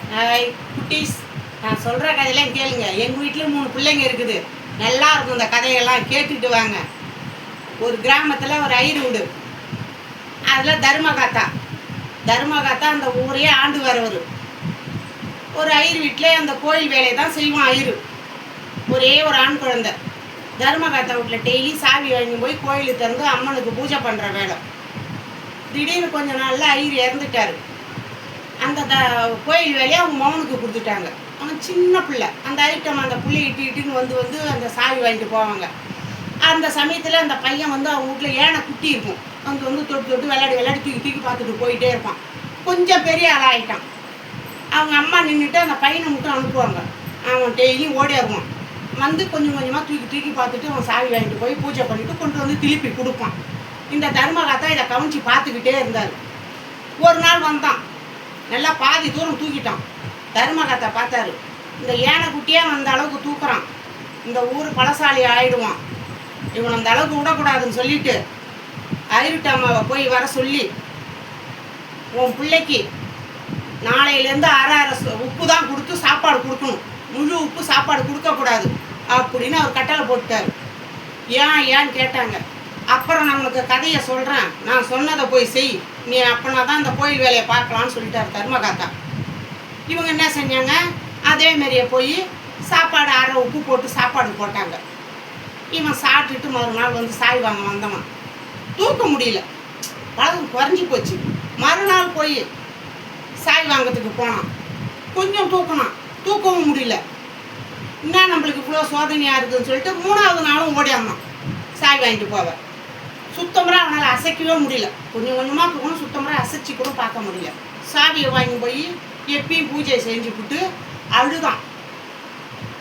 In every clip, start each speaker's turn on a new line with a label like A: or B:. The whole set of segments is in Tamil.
A: ஹாய் குட்டீஸ், நான் சொல்கிற கதையெல்லாம் கேளுங்க. எங்கள் வீட்டில் 3 பிள்ளைங்க இருக்குது. நல்லா இருக்கும் இந்த கதையெல்லாம் கேட்டுட்டு வாங்க. ஒரு கிராமத்தில் ஒரு ஐயர் வீடு. அதில் தர்மகாத்தா அந்த ஊரையே ஆண்டு வரவர். ஒரு ஐயர் வீட்டில் அந்த கோயில் வேலையை தான் செய்வோம் ஐயர். ஒரே ஒரு ஆண் குழந்தை. தர்மகாத்தா வீட்டில் டெய்லி சாவி வாங்கி போய் கோயிலுக்கு திறந்து அம்மனுக்கு பூஜை பண்ணுற வேலை. திடீர்னு கொஞ்ச நாளில் ஐயர் இறந்துட்டார். அந்த கோயில் வேலையை அவங்க மகனுக்கு கொடுத்துட்டாங்க. அவன் சின்ன பிள்ளை. அந்த ஐட்டம் அந்த பிள்ளை இட்டுன்னு வந்து அந்த சாவி வாங்கிட்டு போவாங்க. அந்த சமயத்தில் அந்த பையன் அவங்க வீட்டில் ஏனை குட்டி இருக்கும். வந்து தொட்டு விளையாடி தூக்கி பார்த்துட்டு போயிட்டே இருப்பான். கொஞ்சம் பெரிய ஆளாகிட்டான். அவங்க அம்மா நின்றுட்டு அந்த பையனை மட்டும் அனுப்புவாங்க. அவன் டெய்லியும் ஓடிடுவான். கொஞ்சம் கொஞ்சமாக தூக்கி பார்த்துட்டு அவன் சாவி வாங்கிட்டு போய் பூஜை பண்ணிவிட்டு கொண்டு வந்து திருப்பி கொடுப்பான். இந்த தர்மகாத்தா இதை கவனித்து பார்த்துக்கிட்டே இருந்தார். ஒரு நாள் வந்தான். நல்லா பாதி தூரம் தூக்கிட்டான். தர்மகாத்தா பார்த்தாரு, இந்த யானைக்குட்டியே அந்த அளவுக்கு தூக்குறான், இந்த ஊர் பலசாலி ஆயிடுவான், இவன் அந்த அளவுக்கு விடக்கூடாதுன்னு சொல்லிட்டு ஐருட்டம்மாவை போய் வர சொல்லி, உன் பிள்ளைக்கு நாளையிலேருந்து அரை உப்பு தான் கொடுத்து சாப்பாடு கொடுக்கணும், முழு உப்பு சாப்பாடு கொடுக்கக்கூடாது அப்படின்னு அவர் கட்டளை போட்டார். ஏன்னு கேட்டாங்க. அப்புறம் நான் உனக்கு கதையை சொல்கிறேன், நான் சொன்னதை போய் செய், நீ அப்பனா தான் இந்த கோயில் வேலையை பார்க்கலான்னு சொல்லிட்டார் தர்மகாத்தா. இவங்க என்ன செஞ்சாங்க, அதேமாரியே போய் சாப்பாடு அரை உப்பு போட்டு சாப்பாடு போட்டாங்க. இவன் சாப்பிட்டுட்டு மறுநாள் வந்து சாய் வாங்க வந்தவன் தூக்க முடியல, பழகம் குறைஞ்சி போச்சு. மறுநாள் போய் சாய் வாங்கிறதுக்கு போனான். கொஞ்சம் தூக்கவும் முடியல. என்ன நம்மளுக்கு இவ்வளோ சோதனையாக இருக்குதுன்னு சொல்லிட்டு 3ஆவது நாளும் ஓடியாந்தான் சாய் வாங்கிட்டு போவேன். சுத்தமாக அவனால் அசைக்கவே முடியல. கொஞ்சம் கொஞ்சமாக தூக்கணும், சுத்தமாக அசைச்சி கூட பார்க்க முடியல. சாவியை வாங்கி போய் எப்பயும் பூஜை செஞ்சுக்கிட்டு அழுதான்.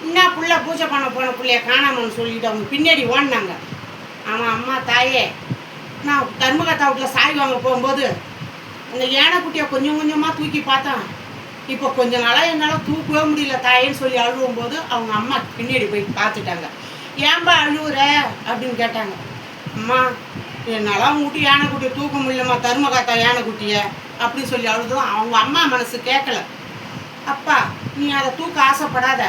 A: என்ன புள்ள பூஜை பண்ண போன பிள்ளைய காணாமன்னு சொல்லிட்டு அவங்க பின்னாடி ஓடினாங்க. அவன் அம்மா தாயே, நான் தர்மகாத்தா வீட்டில் சாவி வாங்க போகும்போது அந்த யானைக்குட்டியை கொஞ்சம் கொஞ்சமாக தூக்கி பார்த்தேன், இப்போ கொஞ்ச நாளாக என்னால் தூக்கவே முடியல தாயேன்னு சொல்லி அழுவும்போது அவங்க அம்மா பின்னாடி போய் பார்த்துட்டாங்க. ஏன்பா அழுவுற அப்படின்னு கேட்டாங்க. அம்மா, என்னால் அவங்க வீட்டு யானைக்குட்டியை தூக்க முடியலம்மா, தர்மகாத்தா யானைக்குட்டியை அப்படின்னு சொல்லி அழுதும் அவங்க அம்மா மனசு கேட்கல. அப்பா, நீ அதை தூக்க ஆசைப்படாத,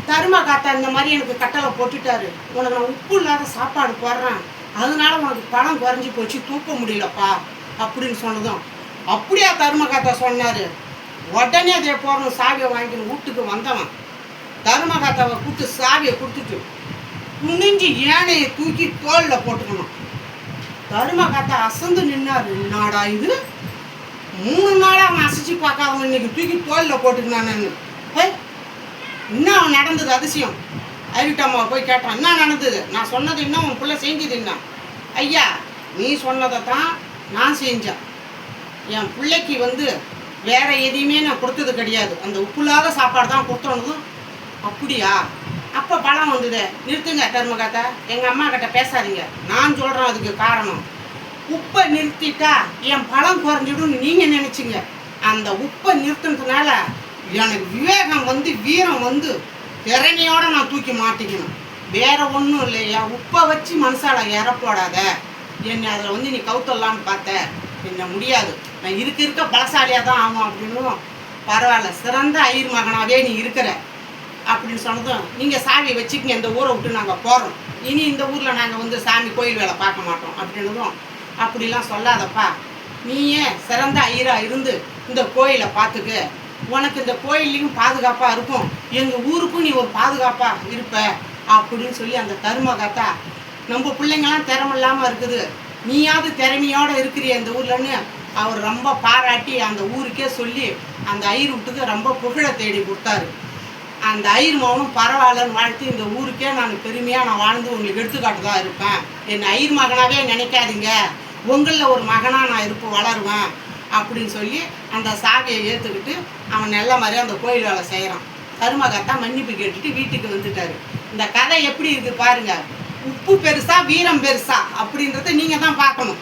A: தர்மகாத்தா இந்த மாதிரி எனக்கு கட்டளை போட்டுட்டாரு, உனக்கு நான் உப்பு இல்லாத சாப்பாடு போடுறேன், அதனால உனக்கு பணம் குறைஞ்சி போச்சு, தூக்க முடியலப்பா அப்படின்னு சொன்னதும், அப்படியா தர்மகாத்தா சொன்னார். உடனே அதே போகணும் சாவியை வாங்கிட்டு வீட்டுக்கு வந்தவன் தர்மகாத்தாவை கூப்பிட்டு சாவியை கொடுத்துட்டு குனிஞ்சு யானையை தூக்கி தோலில் போட்டுக்கணும். தர்மகாத்தா அசந்து நின்னாரு. நாடா இது, 3 நாளாக அவன் அசைச்சு பார்க்காதவன் இன்னைக்கு தூக்கி தோலில் போட்டுக்கினான்னு. இன்னும் அவன் நடந்தது அதிசயம். ஐவிட்டம்மாவை போய் கேட்டான், என்ன நடந்தது, நான் சொன்னது இன்னும் உன் பிள்ளை செஞ்சதுன்னா. ஐயா, நீ சொன்னதை தான் நான் செஞ்சேன், என் பிள்ளைக்கு வேற எதையுமே நான் கொடுத்தது கிடையாது, அந்த உப்புலாத சாப்பாடு தான் கொடுத்தோன்னதும். அப்படியா, அப்போ பழம் வந்தது. நிறுத்துங்க தர்மகாத்தா, எங்கள் அம்மா கிட்ட பேசாதீங்க, நான் சொல்கிறேன் அதுக்கு காரணம். உப்பை நிறுத்திட்டா என் பழம் குறைஞ்சிடும்னு நீங்கள் நினச்சிங்க. அந்த உப்பை நிறுத்தினதுனால எனக்கு விவேகம் வீரம் திறமையோடு நான் தூக்கி மாட்டிக்கணும், வேற ஒன்றும் இல்லையா. உப்பை வச்சு மனசால இறப்போடாத, என்னை அதில் நீ கவுத்தலான்னு பார்த்த, என்ன முடியாது, நான் இருக்க பலசாலியாக தான் ஆகும் அப்படின்னும். பரவாயில்ல, சிறந்த ஐயர் மகனாகவே நீ இருக்கிற அப்படின்னு சொன்னதும், நீங்கள் சாவியை வச்சுக்கிங்க, இந்த ஊரை விட்டு நாங்கள் போகிறோம், இனி இந்த ஊரில் நாங்கள் சாமி கோயில் வேலை பார்க்க மாட்டோம் அப்படின்னதும், அப்படிலாம் சொல்லாதப்பா, நீயே சிறந்த ஐயராக இருந்து இந்த கோயிலை பார்த்துக்க, உனக்கு இந்த கோயிலையும் பாதுகாப்பாக இருக்கும், எங்கள் ஊருக்கும் நீ ஒரு பாதுகாப்பாக இருப்ப அப்படின்னு சொல்லி அந்த தர்மகாத்தா, நம்ம பிள்ளைங்களாம் திறமில்லாமல் இருக்குது, நீயாவது திறமையோடு இருக்கிறிய இந்த ஊர்லன்னு அவர் ரொம்ப பாராட்டி அந்த ஊருக்கே சொல்லி அந்த ஐயர் வீட்டுக்கு ரொம்ப புகழை தேடி கொடுத்தாரு. அந்த ஐயர் மகனும் பரவாயில்லன்னு வாழ்த்து, இந்த ஊருக்கே நான் பெருமையாக நான் வாழ்ந்து உங்களுக்கு எடுத்துக்காட்டுதான் இருப்பேன், என்னை ஐயர் மகனாகவே நினைக்காதீங்க, உங்களில் ஒரு மகனாக நான் வளருவேன் அப்படின்னு சொல்லி அந்த சாவியை ஏற்றுக்கிட்டு அவன் நல்ல மாதிரி அந்த கோயில் வேலை செய்கிறான். தர்மகாத்தா மன்னிப்பு கேட்டுட்டு வீட்டுக்கு வந்துட்டாரு. இந்த கதை எப்படி இருக்குது பாருங்க. உப்பு பெருசா வீரம் பெருசா அப்படின்றத நீங்கள் தான் பார்க்கணும்.